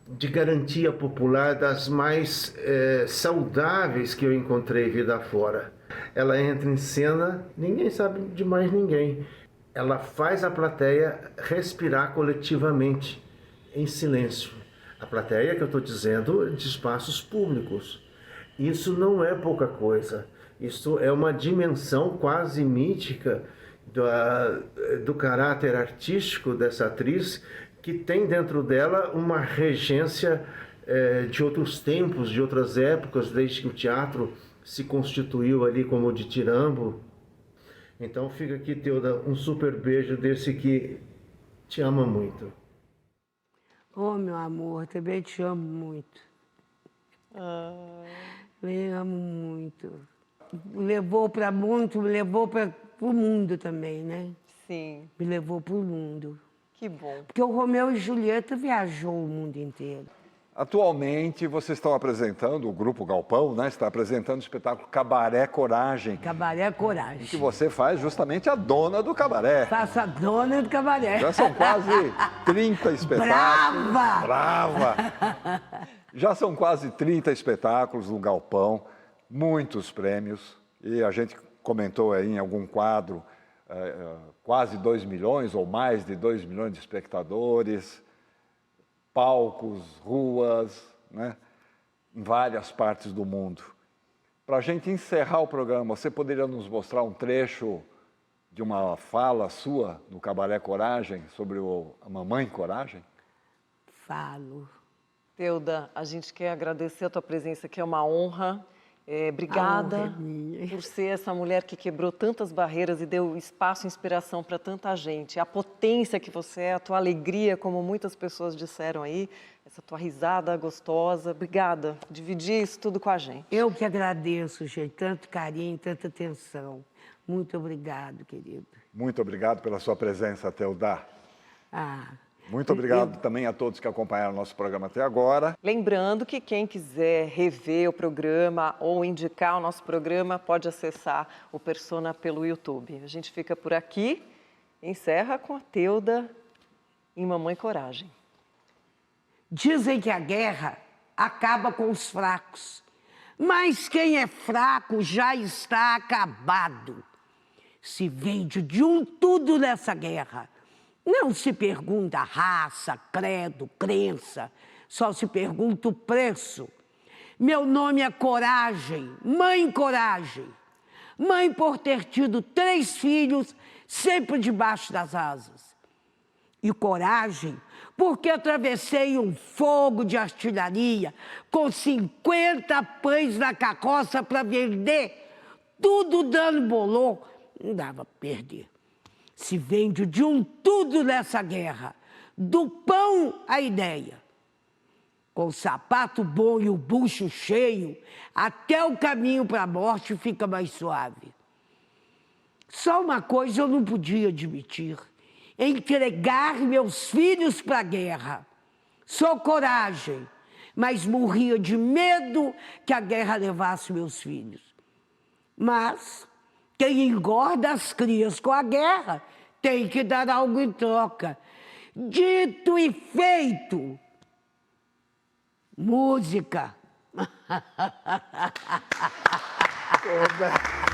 de garantia popular, das mais saudáveis que eu encontrei vida fora. Ela entra em cena, ninguém sabe de mais ninguém. Ela faz a plateia respirar coletivamente, em silêncio. A plateia que eu estou dizendo de espaços públicos. Isso não é pouca coisa. Isso é uma dimensão quase mítica do caráter artístico dessa atriz, que tem dentro dela uma regência de outros tempos, de outras épocas, desde que o teatro se constituiu ali como o Ditirambo. Então fica aqui, Teuda, um super beijo desse que te ama muito. Oh, meu amor, também te amo muito. Eu amo muito. Levou para muito, me levou para o mundo também, né? Sim. Me levou para o mundo. Que bom. Porque o Romeu e Julieta viajou o mundo inteiro. Atualmente, vocês estão apresentando, o Grupo Galpão, né? Está apresentando o espetáculo Cabaré Coragem. Cabaré Coragem. Que você faz justamente a dona do cabaré. Faço a dona do cabaré. Já são quase 30 espetáculos. Brava! Brava! Já são quase 30 espetáculos no Galpão, muitos prêmios. E a gente comentou aí em algum quadro, quase 2 milhões ou mais de 2 milhões de espectadores, palcos, ruas, né, em várias partes do mundo. Para a gente encerrar o programa, você poderia nos mostrar um trecho de uma fala sua no Cabaré Coragem sobre a Mamãe Coragem? Falo. Teuda, a gente quer agradecer a tua presença, que é uma honra. Obrigada por ser essa mulher que quebrou tantas barreiras e deu espaço e inspiração para tanta gente. A potência que você é, a tua alegria, como muitas pessoas disseram aí, essa tua risada gostosa. Obrigada por dividir isso tudo com a gente. Eu que agradeço, gente, tanto carinho, tanta atenção. Muito obrigado, querido. Muito obrigado pela sua presença, Teuda. Ah... Muito obrigado também a todos que acompanharam o nosso programa até agora. Lembrando que quem quiser rever o programa ou indicar o nosso programa, pode acessar o Persona pelo YouTube. A gente fica por aqui, encerra com a Teuda em Mamãe Coragem. Dizem que a guerra acaba com os fracos, mas quem é fraco já está acabado. Se vende de tudo nessa guerra. Não se pergunta raça, credo, crença, só se pergunta o preço. Meu nome é Coragem, Mãe Coragem. Mãe por ter tido 3 filhos, sempre debaixo das asas. E Coragem porque atravessei um fogo de artilharia com 50 pães na carroça para vender. Tudo dando bolor, não dava para perder. Se vende de um tudo nessa guerra, do pão à ideia. Com o sapato bom e o bucho cheio, até o caminho para a morte fica mais suave. Só uma coisa eu não podia admitir: entregar meus filhos para a guerra. Só coragem, mas morria de medo que a guerra levasse meus filhos. Mas quem engorda as crias com a guerra tem que dar algo em troca. Dito e feito. Música. Roberto.